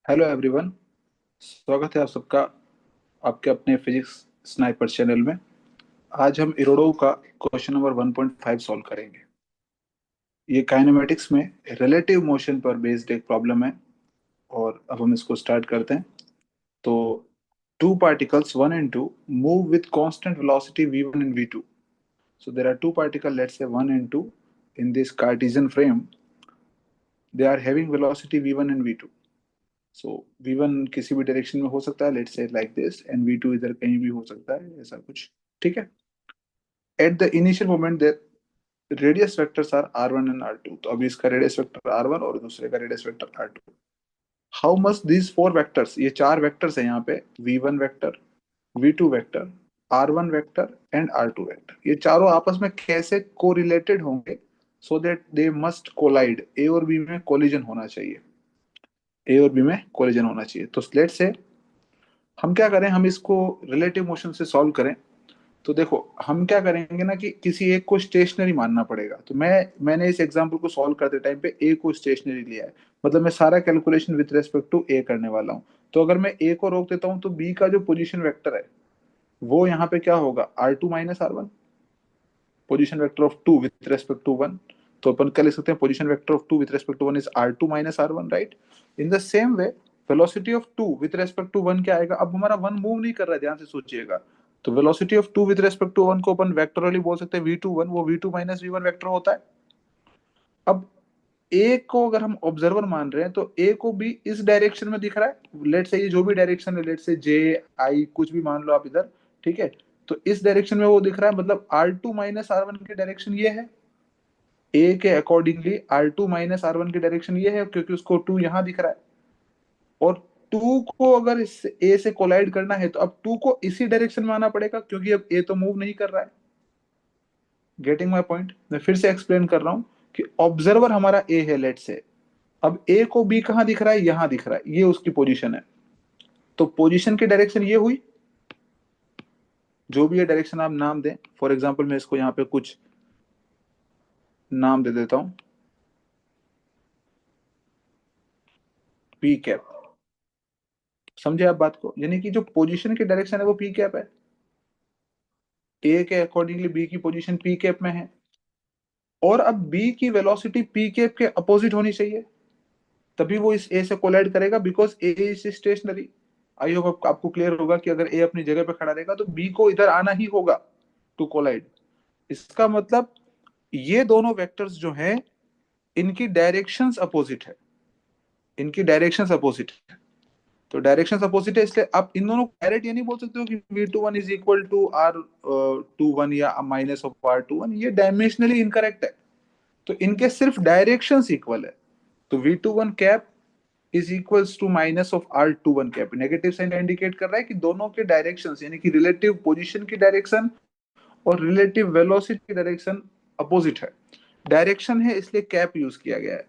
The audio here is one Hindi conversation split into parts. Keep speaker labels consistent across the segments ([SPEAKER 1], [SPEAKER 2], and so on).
[SPEAKER 1] Hello everyone. स्वागत है आप सबका आपके अपने फिजिक्स स्नाइपर चैनल में। आज हम इरोडो का क्वेश्चन नंबर 1.5 सॉल्व करेंगे। ये काइनेमेटिक्स में रिलेटिव मोशन पर बेस्ड एक प्रॉब्लम है और अब हम इसको स्टार्ट करते हैं। तो two particles one and two move with constant velocity v1 and v2. So there are two particles, let's say 1 and 2, in this Cartesian frame. They are having velocity v1 and v2. So v1 किसी भी डायरेक्शन में हो सकता है, let's say like this, and v2 इधर कहीं भी हो सकता है, ऐसा कुछ। ठीक है। At the initial moment their radius vectors are r1 and r2। तो अभी इसका रेडियस वेक्टर r1 और दूसरे का radius vector r2। How much these four vectors, ये चार वेक्टर्स है यहाँ पे, v1 vector, v2 vector, r1 vector and r2 vector, ये चारों आपस में कैसे कोरिलेटेड होंगे so that they must collide, A और बी में कोलिजन होना चाहिए, ए और बी में कोलिजन होना चाहिए। तो लेट्स से हम क्या करें, हम इसको रिलेटिव मोशन से सॉल्व करें। तो देखो हम क्या करेंगे ना कि किसी एक को स्टेशनरी मानना पड़ेगा। तो मैंने इस एग्जांपल को सॉल्व करते टाइम पे ए को स्टेशनरी लिया है, मतलब मैं सारा कैलकुलेशन विद रेस्पेक्ट टू ए करने वाला हूँ। तो अगर मैं ए को रोक देता हूँ तो बी का जो पोजीशन वेक्टर है वो यहाँ पे क्या होगा, r2 - r1, position vector of two with respect to one. तो अपन क्या लिख सकते हैं, position vector of two with respect to one is r2 - r1, right. In the same way velocity of two with respect to one क्या आएगा, अब हमारा वन मूव नहीं कर रहा है, ध्यान से सोचिएगा। तो velocity of two with respect to one को अपन वेक्टोरली बोल सकते हैं v21, वो v2 - v1 वेक्टर होता है। अब ए को अगर हम ऑब्जर्वर मान रहे हैं तो ए को भी इस डायरेक्शन में दिख रहा है, लेट से ये जो भी डायरेक्शन है, लेट से जे आई कुछ भी मान लो आप इधर, ठीक है। तो इस डायरेक्शन में वो दिख रहा है, मतलब r2 - r1 की डायरेक्शन ये है। ए के अकॉर्डिंगली r2 - r1 की डायरेक्शन ये है, क्योंकि उसको टू यहां दिख रहा है। और टू को अगर इस ए से कोलाइड करना है तो अब टू को इसी डायरेक्शन में आना पड़ेगा, क्योंकि अब ए तो मूव नहीं कर रहा है। गेटिंग माई पॉइंट, मैं फिर से एक्सप्लेन कर रहा हूं कि ऑब्जर्वर हमारा ए है, लेट से। अब ए को बी कहां दिख रहा है, यहां दिख रहा है, ये उसकी पोजीशन है। तो पोजीशन की डायरेक्शन ये हुई, जो भी ये डायरेक्शन आप नाम दें। फॉर एग्जाम्पल मैं इसको यहाँ पे कुछ नाम दे देता हूं, पी कैप। समझे आप बात को, यानी कि जो पोजीशन की डायरेक्शन है वो पी कैप है। ए के अकॉर्डिंगली बी की पोजीशन पी कैप में है, और अब बी की वेलोसिटी पी कैप के अपोजिट होनी चाहिए, तभी वो इस ए से कोलाइड करेगा, because A is stationary. I hope आपको क्लियर होगा कि अगर ए अपनी जगह पे खड़ा रहेगा तो बी को इधर आना ही होगा टू कोलाइड। इसका मतलब ये दोनों वेक्टर्स जो हैं इनकी डायरेक्शंस अपोजिट है, इनकी डायरेक्शंस अपोजिट है। तो डायरेक्शन अपोजिट है, इसलिए आप इन दोनों को डायरेक्ट ये नहीं बोल सकते हो कि v21 is equal to r21 या माइनस ऑफ r21, ये डायमेंशनली इनकरेक्ट है। तो इनके सिर्फ डायरेक्शंस इक्वल है। तो v21 cap is equals to minus of r21 cap, negative sign indicate कर रहा है कि दोनों के डायरेक्शंस, यानी कि रिलेटिव पोजीशन की डायरेक्शन और रिलेटिव वेलोसिटी की डायरेक्शन अपोजिट है। डायरेक्शन है इसलिए कैप यूज किया गया है।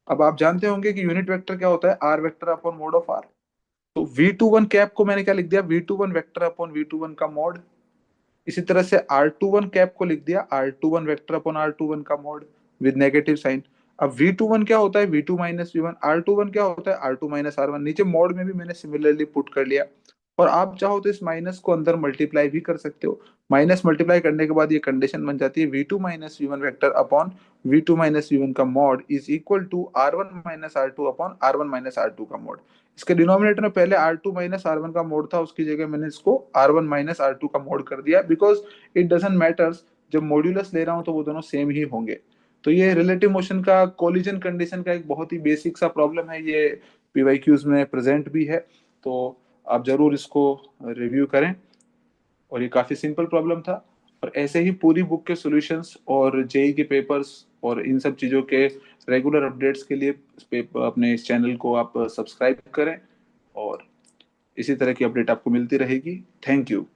[SPEAKER 1] अब आप जानते होंगे कि यूनिट वेक्टर क्या होता है, r vector upon mod of r. तो V21 कैप को मैंने क्या लिख दिया, V21 वेक्टर अपॉन V21 का मॉड। इसी तरह से R21 कैप को लिख दिया R21 वेक्टर अपॉन R21 का मॉड विद नेगेटिव साइन। अब V21 क्या होता है, V2 - V1। R21 क्या होता है, R2 - R1। नीचे मॉड में भी मैंने सिमिलरली पुट कर लिया। और आप चाहो तो इस माइनस को अंदर मल्टीप्लाई भी कर सकते हो। माइनस मल्टीप्लाई करने के बाद ये कंडीशन बन जाती है V2 - V1 vector upon V2 - V1 का mod is equal to R1 - R2 upon R1 - R2 का मॉड। इसके डिनोमिनेटर में पहले R2 - R1 का मोड था, उसकी जगह मैंने इसको R1 - R2 का मोड कर दिया, बिकॉज इट डजेंट मैटर्स, जब मॉड्यूलस ले रहा हूं तो वो दोनों सेम ही होंगे। तो ये रिलेटिव मोशन का कोलिजन कंडीशन का एक बहुत ही बेसिक सा प्रॉब्लम है, ये पीवाईक्यूज में प्रेजेंट भी है। तो आप जरूर इसको रिव्यू करें, और ये काफी सिंपल प्रॉब्लम था। और ऐसे ही पूरी बुक के सॉल्यूशंस और जेई के पेपर्स और इन सब चीज़ों के रेगुलर अपडेट्स के लिए अपने इस चैनल को आप सब्सक्राइब करें, और इसी तरह की अपडेट आपको मिलती रहेगी। Thank you.